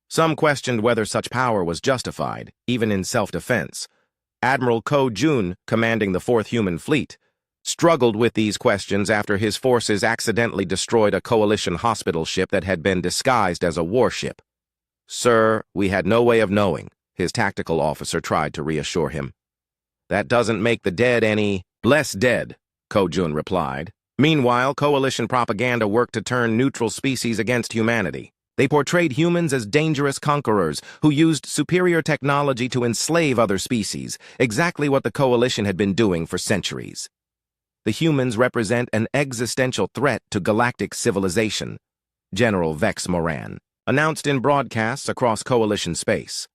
Some questioned whether such power was justified, even in self-defense. Admiral Ko Jun, commanding the 4th Human Fleet, struggled with these questions after his forces accidentally destroyed a coalition hospital ship that had been disguised as a warship. "Sir, we had no way of knowing," his tactical officer tried to reassure him. "That doesn't make the dead any less dead," Ko Jun replied. Meanwhile, coalition propaganda worked to turn neutral species against humanity. They portrayed humans as dangerous conquerors who used superior technology to enslave other species, exactly what the coalition had been doing for centuries. The humans represent an existential threat to galactic civilization, General Vex Moran announced in broadcasts across coalition space.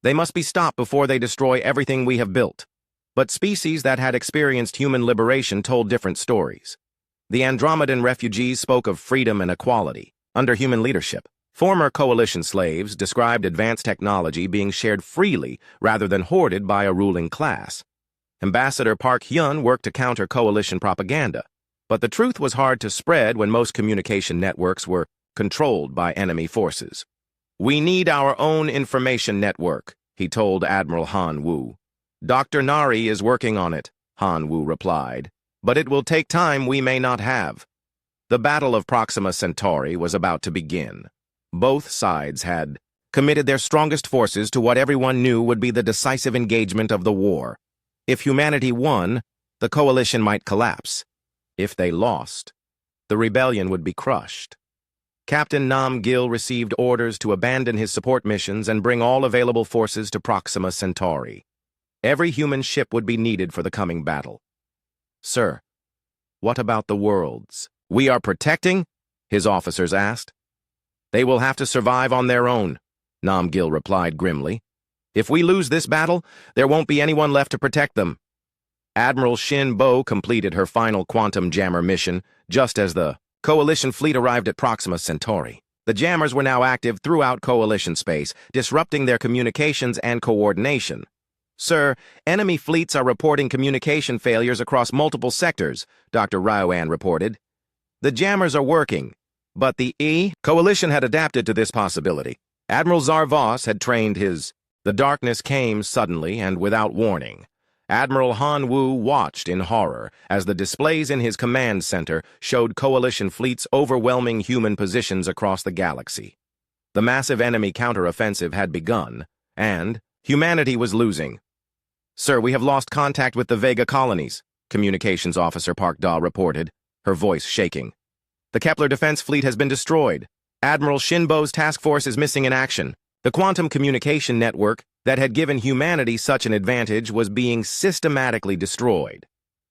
They must be stopped before they destroy everything we have built. But species that had experienced human liberation told different stories. The Andromedan refugees spoke of freedom and equality under human leadership. Former coalition slaves described advanced technology being shared freely rather than hoarded by a ruling class. Ambassador Park Hyun worked to counter coalition propaganda, but the truth was hard to spread when most communication networks were controlled by enemy forces. "We need our own information network," he told Admiral Han Wu. "Dr. Nari is working on it," Han Wu replied, "but it will take time we may not have." The Battle of Proxima Centauri was about to begin. Both sides had committed their strongest forces to what everyone knew would be the decisive engagement of the war. If humanity won, the coalition might collapse. If they lost, the rebellion would be crushed. Captain Nam Gil received orders to abandon his support missions and bring all available forces to Proxima Centauri. Every human ship would be needed for the coming battle. "Sir, what about the worlds we are protecting?" his officers asked. "They will have to survive on their own," Nam Gil replied grimly. "If we lose this battle, there won't be anyone left to protect them." Admiral Shin Bo completed her final quantum jammer mission just as the coalition fleet arrived at Proxima Centauri. The jammers were now active throughout coalition space, disrupting their communications and coordination. "Sir, enemy fleets are reporting communication failures across multiple sectors," Dr. Ryoan reported. "The jammers are working, but the coalition had adapted to this possibility. Admiral Zarvos had trained his... The darkness came suddenly and without warning. Admiral Han Wu watched in horror as the displays in his command center showed coalition fleets overwhelming human positions across the galaxy. The massive enemy counteroffensive had begun, and humanity was losing. "Sir, we have lost contact with the Vega colonies," Communications Officer Park Da reported, her voice shaking. "The Kepler Defense Fleet has been destroyed. Admiral Shinbo's task force is missing in action. The quantum communication network that had given humanity such an advantage was being systematically destroyed.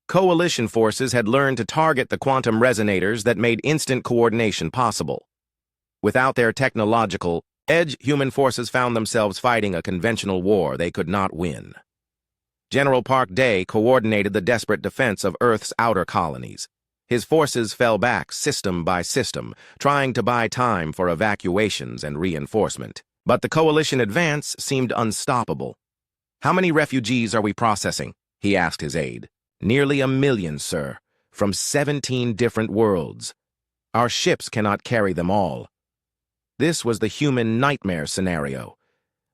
Coalition forces had learned to target the quantum resonators that made instant coordination possible. Without their technological edge, human forces found themselves fighting a conventional war they could not win." General Park Dae coordinated the desperate defense of Earth's outer colonies. His forces fell back system by system, trying to buy time for evacuations and reinforcement. But the coalition advance seemed unstoppable. "How many refugees are we processing?" he asked his aide. "Nearly 1 million, sir, from 17 different worlds. Our ships cannot carry them all." This was the human nightmare scenario.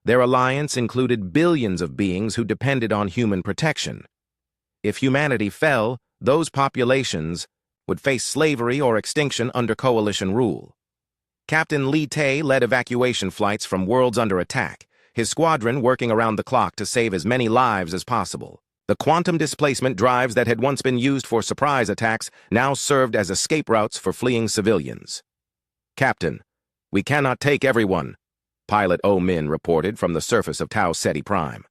Their alliance included billions of beings who depended on human protection. If humanity fell, those populations would face slavery or extinction under coalition rule. Captain Lee Tae led evacuation flights from worlds under attack, his squadron working around the clock to save as many lives as possible. The quantum displacement drives that had once been used for surprise attacks now served as escape routes for fleeing civilians. "Captain, we cannot take everyone," Pilot Oh Min reported from the surface of Tau Ceti Prime.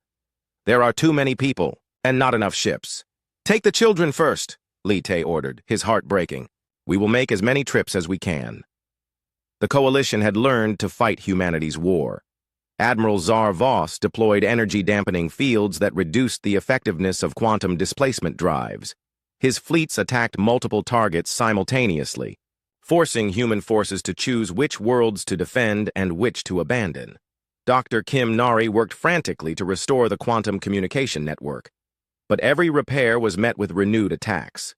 "There are too many people, and not enough ships." "Take the children first," Lee Tae ordered, his heart breaking. "We will make as many trips as we can." The coalition had learned to fight humanity's war. Admiral Zar Voss deployed energy-dampening fields that reduced the effectiveness of quantum displacement drives. His fleets attacked multiple targets simultaneously, forcing human forces to choose which worlds to defend and which to abandon. Dr. Kim Nari worked frantically to restore the quantum communication network, but every repair was met with renewed attacks.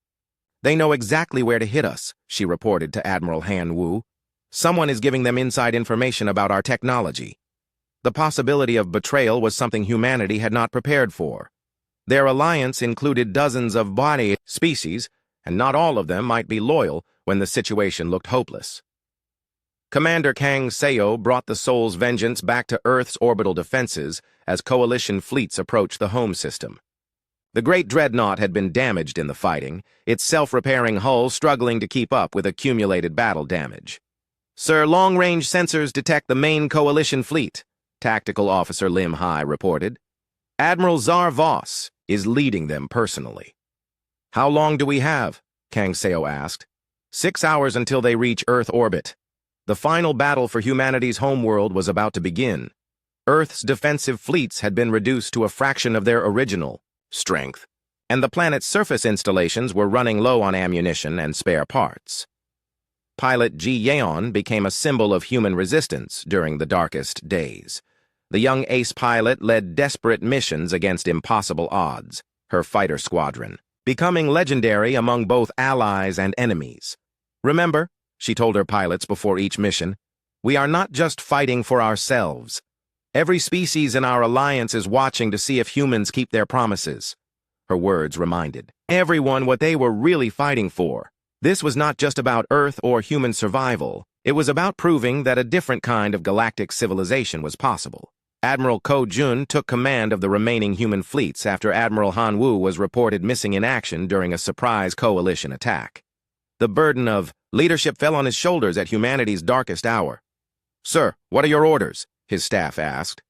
"They know exactly where to hit us," she reported to Admiral Han Wu. Someone is giving them inside information about our technology. The possibility of betrayal was something humanity had not prepared for. Their alliance included dozens of body species, and not all of them might be loyal when the situation looked hopeless. Commander Kang Seo brought the Soul's vengeance back to Earth's orbital defenses as Coalition fleets approached the home system. The Great Dreadnought had been damaged in the fighting, its self-repairing hull struggling to keep up with accumulated battle damage. "Sir, long-range sensors detect the main Coalition fleet," Tactical Officer Lim Hai reported. "Admiral Zar Voss is leading them personally." "How long do we have?" Kang Seo asked. 6 hours until they reach Earth orbit. The final battle for humanity's homeworld was about to begin. Earth's defensive fleets had been reduced to a fraction of their original strength, and the planet's surface installations were running low on ammunition and spare parts. Pilot Ji Yeon became a symbol of human resistance during the darkest days. The young ace pilot led desperate missions against impossible odds, her fighter squadron, becoming legendary among both allies and enemies. "Remember," she told her pilots before each mission, "we are not just fighting for ourselves. Every species in our alliance is watching to see if humans keep their promises." Her words reminded everyone what they were really fighting for. This was not just about Earth or human survival. It was about proving that a different kind of galactic civilization was possible. Admiral Ko Jun took command of the remaining human fleets after Admiral Han Wu was reported missing in action during a surprise coalition attack. The burden of leadership fell on his shoulders at humanity's darkest hour. "Sir, what are your orders?" his staff asked.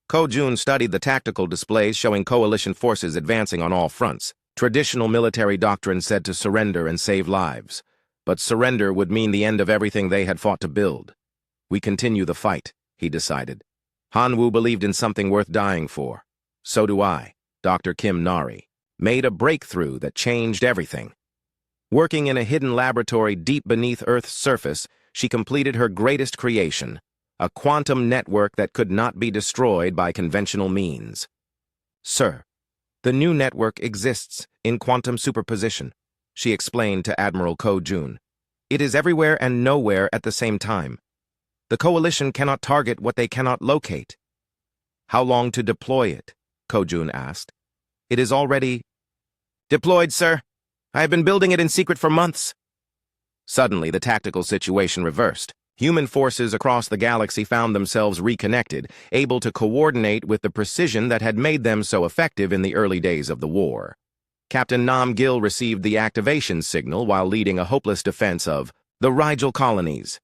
Ko Jun studied the tactical displays showing coalition forces advancing on all fronts. Traditional military doctrine said to surrender and save lives, but surrender would mean the end of everything they had fought to build. "We continue the fight," he decided. Han Wu believed in something worth dying for. So do I. Dr. Kim Nari made a breakthrough that changed everything. Working in a hidden laboratory deep beneath Earth's surface, she completed her greatest creation, a quantum network that could not be destroyed by conventional means. "Sir, the new network exists in quantum superposition," she explained to Admiral Ko Jun. "It is everywhere and nowhere at the same time. The Coalition cannot target what they cannot locate." "How long to deploy it?" Ko Jun asked. "It is already deployed, sir. I have been building it in secret for months." Suddenly, the tactical situation reversed. Human forces across the galaxy found themselves reconnected, able to coordinate with the precision that had made them so effective in the early days of the war. Captain Nam Gil received the activation signal while leading a hopeless defense of the Rigel colonies.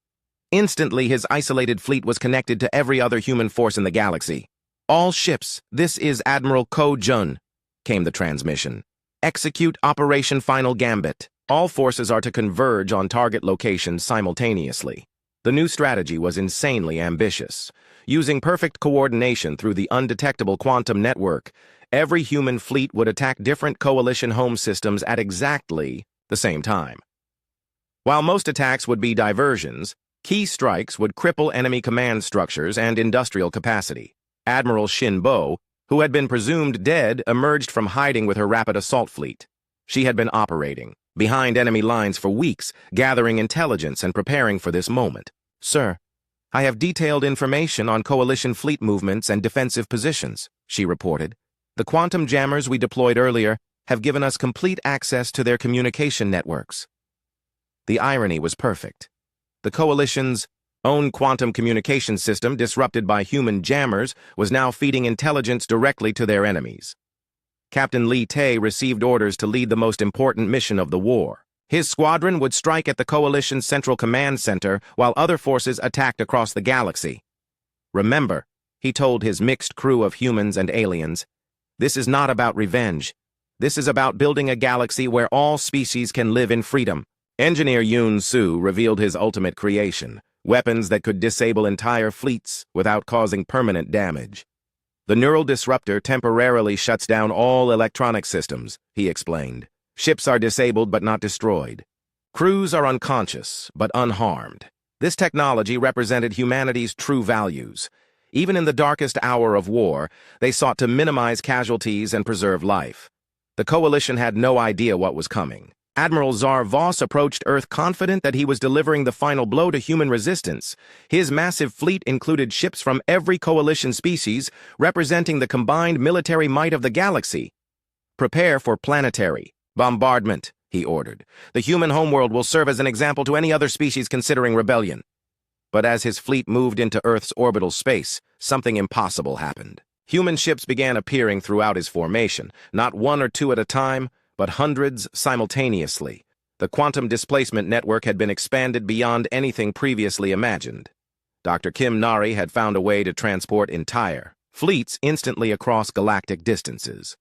Instantly, his isolated fleet was connected to every other human force in the galaxy. "All ships, this is Admiral Ko Jun," came the transmission. "Execute Operation Final Gambit. All forces are to converge on target locations simultaneously." The new strategy was insanely ambitious. Using perfect coordination through the undetectable quantum network, every human fleet would attack different coalition home systems at exactly the same time. While most attacks would be diversions, key strikes would cripple enemy command structures and industrial capacity. Admiral Shin Bo, who had been presumed dead, emerged from hiding with her rapid assault fleet. She had been operating behind enemy lines for weeks, gathering intelligence and preparing for this moment. "Sir, I have detailed information on Coalition fleet movements and defensive positions," she reported. "The quantum jammers we deployed earlier have given us complete access to their communication networks." The irony was perfect. The Coalition's own quantum communication system, disrupted by human jammers, was now feeding intelligence directly to their enemies. Captain Li Tae received orders to lead the most important mission of the war. His squadron would strike at the Coalition's Central Command Center while other forces attacked across the galaxy. "Remember," he told his mixed crew of humans and aliens, "this is not about revenge. This is about building a galaxy where all species can live in freedom." Engineer Yoon Soo revealed his ultimate creation, weapons that could disable entire fleets without causing permanent damage. "The neural disruptor temporarily shuts down all electronic systems," he explained. "Ships are disabled but not destroyed. Crews are unconscious but unharmed." This technology represented humanity's true values. Even in the darkest hour of war, they sought to minimize casualties and preserve life. The Coalition had no idea what was coming. Admiral Zar Voss approached Earth confident that he was delivering the final blow to human resistance. His massive fleet included ships from every coalition species, representing the combined military might of the galaxy. "Prepare for planetary bombardment," he ordered. "The human homeworld will serve as an example to any other species considering rebellion." But as his fleet moved into Earth's orbital space, something impossible happened. Human ships began appearing throughout his formation, not one or two at a time, but hundreds simultaneously. The quantum displacement network had been expanded beyond anything previously imagined. Dr. Kim Nari had found a way to transport entire fleets instantly across galactic distances.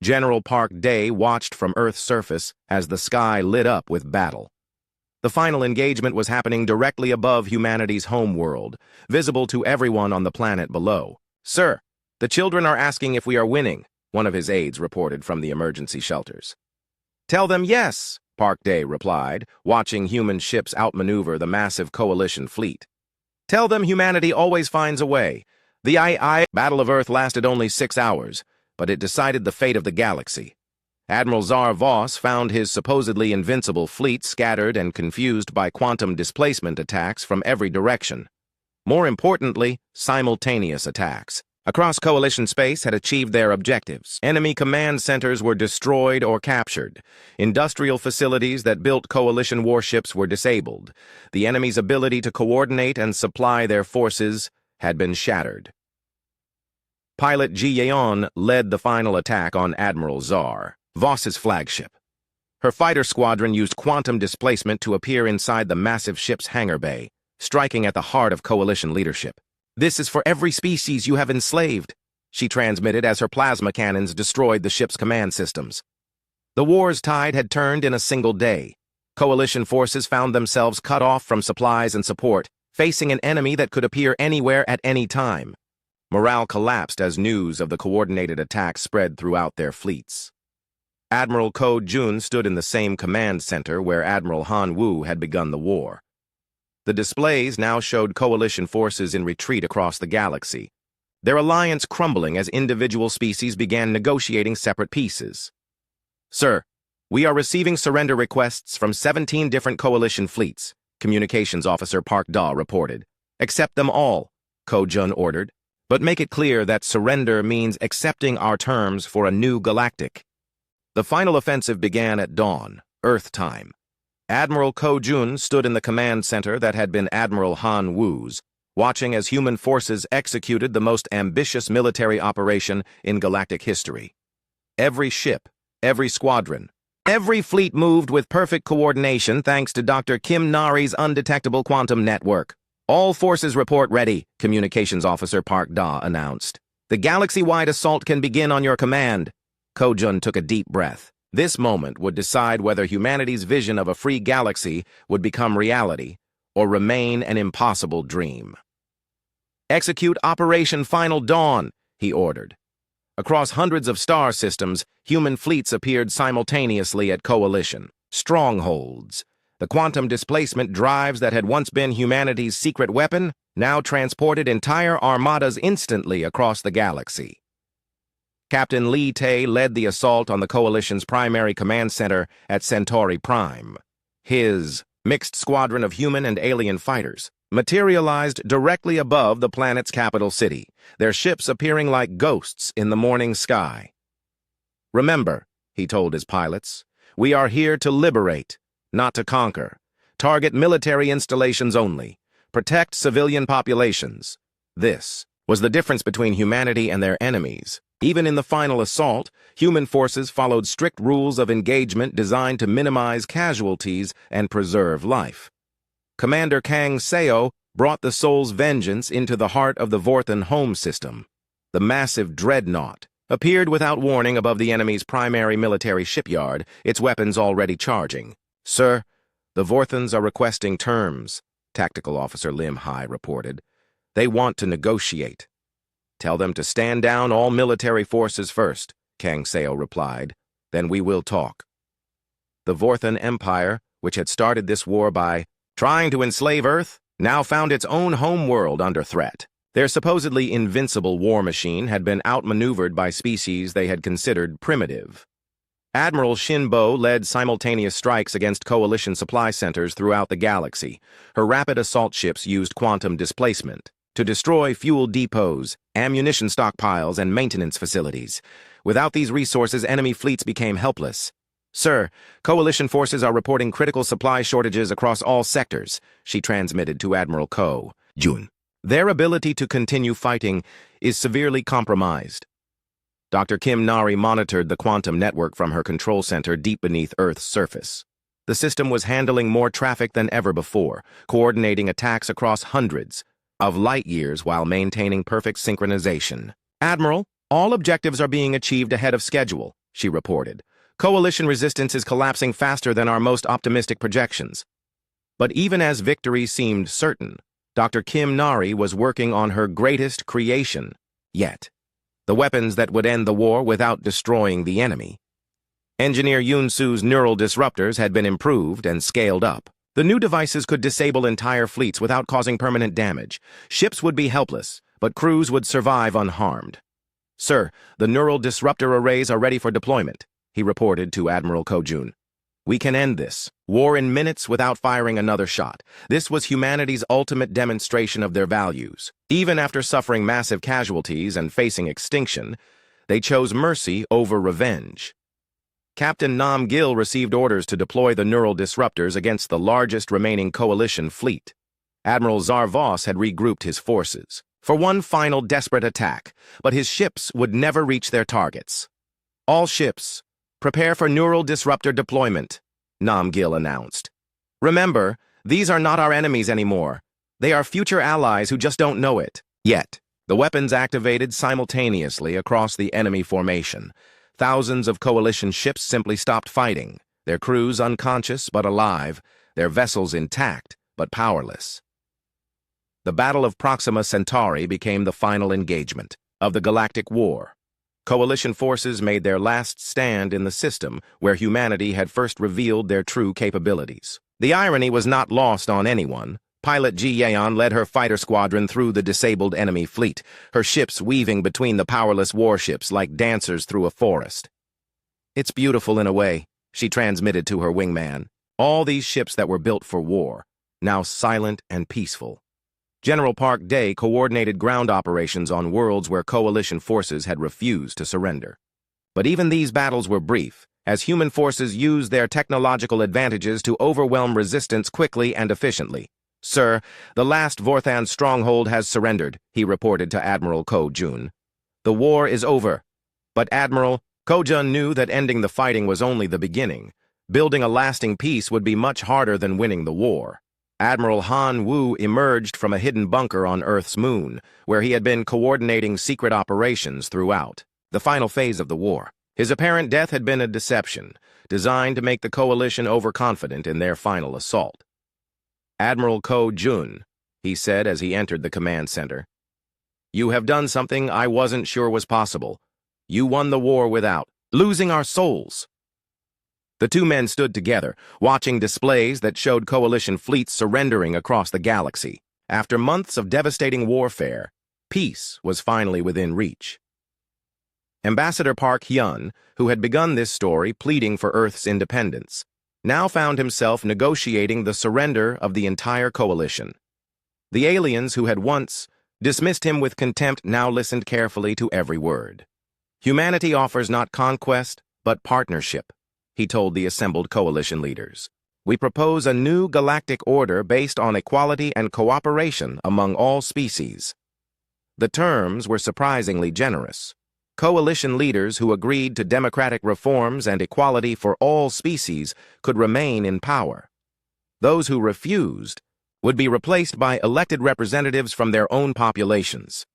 General Park Day watched from Earth's surface as the sky lit up with battle. The final engagement was happening directly above humanity's homeworld, visible to everyone on the planet below. "Sir, the children are asking if we are winning," one of his aides reported from the emergency shelters. "Tell them yes," Park Day replied, watching human ships outmaneuver the massive coalition fleet. "Tell them humanity always finds a way. The Battle of Earth lasted only 6 hours, but it decided the fate of the galaxy. Admiral Zar Voss found his supposedly invincible fleet scattered and confused by quantum displacement attacks from every direction. More importantly, simultaneous attacks. Across coalition space had achieved their objectives. Enemy command centers were destroyed or captured. Industrial facilities that built coalition warships were disabled. The enemy's ability to coordinate and supply their forces had been shattered. Pilot Ji Yeon led the final attack on Admiral Zar, Voss's flagship. Her fighter squadron used quantum displacement to appear inside the massive ship's hangar bay, striking at the heart of coalition leadership. "This is for every species you have enslaved," she transmitted as her plasma cannons destroyed the ship's command systems. The war's tide had turned in a single day. Coalition forces found themselves cut off from supplies and support, facing an enemy that could appear anywhere at any time. Morale collapsed as news of the coordinated attack spread throughout their fleets. Admiral Ko Jun stood in the same command center where Admiral Han Wu had begun the war. The displays now showed coalition forces in retreat across the galaxy, their alliance crumbling as individual species began negotiating separate pieces. "Sir, we are receiving surrender requests from 17 different coalition fleets," Communications Officer Park Da reported. "Accept them all," Ko Jun ordered. "But make it clear that surrender means accepting our terms for a new galactic." The final offensive began at dawn, Earth time. Admiral Ko Jun stood in the command center that had been Admiral Han Wu's, watching as human forces executed the most ambitious military operation in galactic history. Every ship, every squadron, every fleet moved with perfect coordination thanks to Dr. Kim Nari's undetectable quantum network. "All forces report ready," Communications Officer Park Da announced. "The galaxy-wide assault can begin on your command." Ko Jun took a deep breath. This moment would decide whether humanity's vision of a free galaxy would become reality or remain an impossible dream. "Execute Operation Final Dawn," he ordered. Across hundreds of star systems, human fleets appeared simultaneously at coalition. Strongholds. The quantum displacement drives that had once been humanity's secret weapon now transported entire armadas instantly across the galaxy. Captain Lee Tae led the assault on the Coalition's primary command center at Centauri Prime. His mixed squadron of human and alien fighters materialized directly above the planet's capital city, their ships appearing like ghosts in the morning sky. "Remember," he told his pilots, "we are here to liberate, not to conquer. Target military installations only. Protect civilian populations." This was the difference between humanity and their enemies. Even in the final assault, human forces followed strict rules of engagement designed to minimize casualties and preserve life. Commander Kang Seo brought the Soul's vengeance into the heart of the Vorthan home system. The massive dreadnought appeared without warning above the enemy's primary military shipyard, its weapons already charging. "Sir, the Vorthans are requesting terms," Tactical Officer Lim Hai reported. "They want to negotiate." "Tell them to stand down all military forces first," Kang Seo replied. "Then we will talk." The Vorthan Empire, which had started this war by trying to enslave Earth, now found its own homeworld under threat. Their supposedly invincible war machine had been outmaneuvered by species they had considered primitive. Admiral Shinbo led simultaneous strikes against coalition supply centers throughout the galaxy. Her rapid assault ships used quantum displacement to destroy fuel depots, ammunition stockpiles, and maintenance facilities. Without these resources, enemy fleets became helpless. "Sir, coalition forces are reporting critical supply shortages across all sectors," she transmitted to Admiral Ko Jun. "Their ability to continue fighting is severely compromised." Dr. Kim Nari monitored the quantum network from her control center deep beneath Earth's surface. The system was handling more traffic than ever before, coordinating attacks across hundreds of light years while maintaining perfect synchronization. "Admiral, all objectives are being achieved ahead of schedule," she reported. "Coalition resistance is collapsing faster than our most optimistic projections." But even as victory seemed certain, Dr. Kim Nari was working on her greatest creation yet. The weapons that would end the war without destroying the enemy. Engineer Yun-Su's neural disruptors had been improved and scaled up. The new devices could disable entire fleets without causing permanent damage. Ships would be helpless, but crews would survive unharmed. "Sir, the neural disruptor arrays are ready for deployment," he reported to Admiral Ko Jun. "We can end this war in minutes without firing another shot." This was humanity's ultimate demonstration of their values. Even after suffering massive casualties and facing extinction, they chose mercy over revenge. Captain Nam Gil received orders to deploy the neural disruptors against the largest remaining coalition fleet. Admiral Zarvos had regrouped his forces for one final desperate attack, but his ships would never reach their targets. "All ships, prepare for neural disruptor deployment," Nam Gil announced. "Remember, these are not our enemies anymore. They are future allies who just don't know it yet." The weapons activated simultaneously across the enemy formation. Thousands of coalition ships simply stopped fighting, their crews unconscious but alive, their vessels intact but powerless. The Battle of Proxima Centauri became the final engagement of the Galactic War. Coalition forces made their last stand in the system where humanity had first revealed their true capabilities. The irony was not lost on anyone. Pilot Ji Yeon led her fighter squadron through the disabled enemy fleet, her ships weaving between the powerless warships like dancers through a forest. "It's beautiful in a way," she transmitted to her wingman. All these ships that were built for war, now silent and peaceful. General Park Dae coordinated ground operations on worlds where coalition forces had refused to surrender. But even these battles were brief, as human forces used their technological advantages to overwhelm resistance quickly and efficiently. "Sir, the last Vorthan stronghold has surrendered," he reported to Admiral Ko Jun. "The war is over." But Admiral Ko Jun knew that ending the fighting was only the beginning. Building a lasting peace would be much harder than winning the war. Admiral Han Wu emerged from a hidden bunker on Earth's moon, where he had been coordinating secret operations throughout the final phase of the war. His apparent death had been a deception, designed to make the coalition overconfident in their final assault. "Admiral Ko Jun," he said as he entered the command center, "you have done something I wasn't sure was possible. You won the war without losing our souls." The two men stood together, watching displays that showed coalition fleets surrendering across the galaxy. After months of devastating warfare, peace was finally within reach. Ambassador Park Hyun, who had begun this story pleading for Earth's independence, now found himself negotiating the surrender of the entire coalition. The aliens who had once dismissed him with contempt now listened carefully to every word. "Humanity offers not conquest, but partnership," he told the assembled coalition leaders. "We propose a new galactic order based on equality and cooperation among all species." The terms were surprisingly generous. Coalition leaders who agreed to democratic reforms and equality for all species could remain in power. Those who refused would be replaced by elected representatives from their own populations.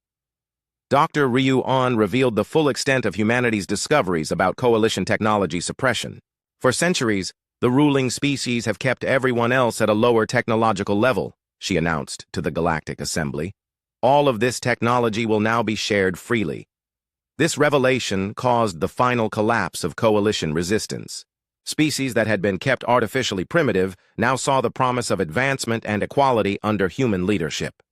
Dr. Ryu On revealed the full extent of humanity's discoveries about coalition technology suppression. "For centuries, the ruling species have kept everyone else at a lower technological level," she announced to the Galactic Assembly. "All of this technology will now be shared freely." This revelation caused the final collapse of coalition resistance. Species that had been kept artificially primitive now saw the promise of advancement and equality under human leadership.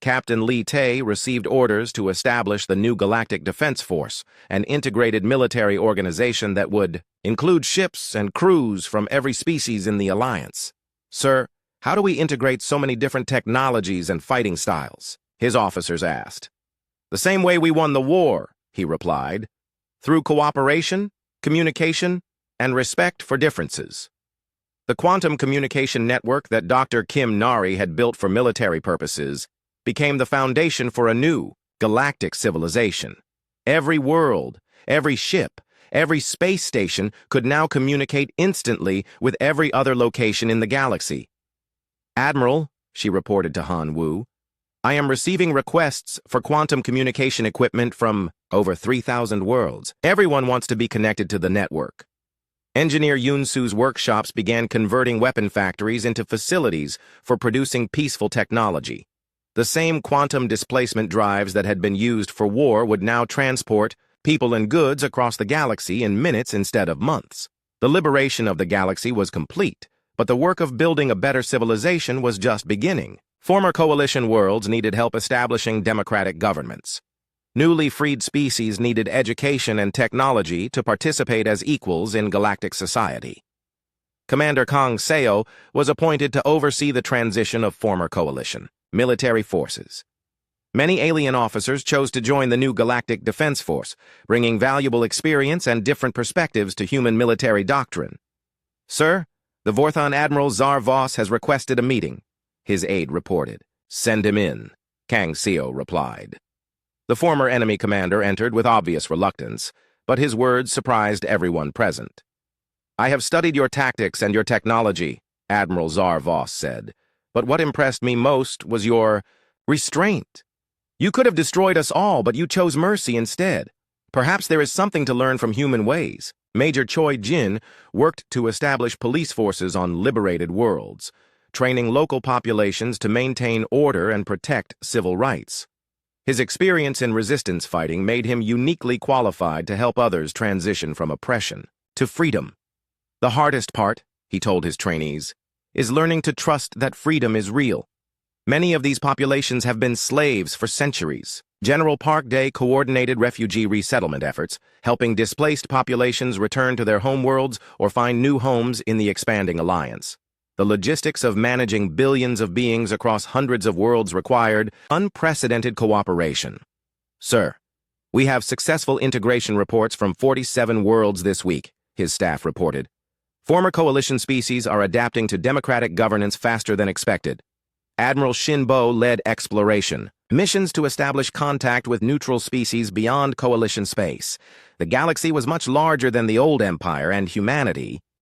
Captain Lee Tay received orders to establish the new Galactic Defense Force, an integrated military organization that would include ships and crews from every species in the Alliance. "Sir, how do we integrate so many different technologies and fighting styles?" his officers asked. "The same way we won the war," he replied, "through cooperation, communication, and respect for differences." The quantum communication network that Dr. Kim Nari had built for military purposes became the foundation for a new, galactic civilization. Every world, every ship, every space station could now communicate instantly with every other location in the galaxy. "Admiral," she reported to Han Wu, "I am receiving requests for quantum communication equipment from over 3,000 worlds. Everyone wants to be connected to the network." Engineer Yunsu's workshops began converting weapon factories into facilities for producing peaceful technology. The same quantum displacement drives that had been used for war would now transport people and goods across the galaxy in minutes instead of months. The liberation of the galaxy was complete, but the work of building a better civilization was just beginning. Former coalition worlds needed help establishing democratic governments. Newly freed species needed education and technology to participate as equals in galactic society. Commander Kang Seo was appointed to oversee the transition of former coalition military forces. Many alien officers chose to join the new Galactic Defense Force, bringing valuable experience and different perspectives to human military doctrine. "Sir, the Vorthon Admiral Zar Voss has requested a meeting," his aide reported. "Send him in," Kang Seo replied. The former enemy commander entered with obvious reluctance, but his words surprised everyone present. "I have studied your tactics and your technology," Admiral Zar Voss said, "but what impressed me most was your restraint. You could have destroyed us all, but you chose mercy instead. Perhaps there is something to learn from human ways." Major Choi Jin worked to establish police forces on liberated worlds, training local populations to maintain order and protect civil rights. His experience in resistance fighting made him uniquely qualified to help others transition from oppression to freedom. "The hardest part," he told his trainees, "is learning to trust that freedom is real. Many of these populations have been slaves for centuries." General Park Day coordinated refugee resettlement efforts, helping displaced populations return to their homeworlds or find new homes in the expanding alliance. The logistics of managing billions of beings across hundreds of worlds required unprecedented cooperation. "Sir, we have successful integration reports from 47 worlds this week," his staff reported. "Former coalition species are adapting to democratic governance faster than expected." Admiral Shinbo led exploration, missions to establish contact with neutral species beyond coalition space. The galaxy was much larger than the old empire, and humanity,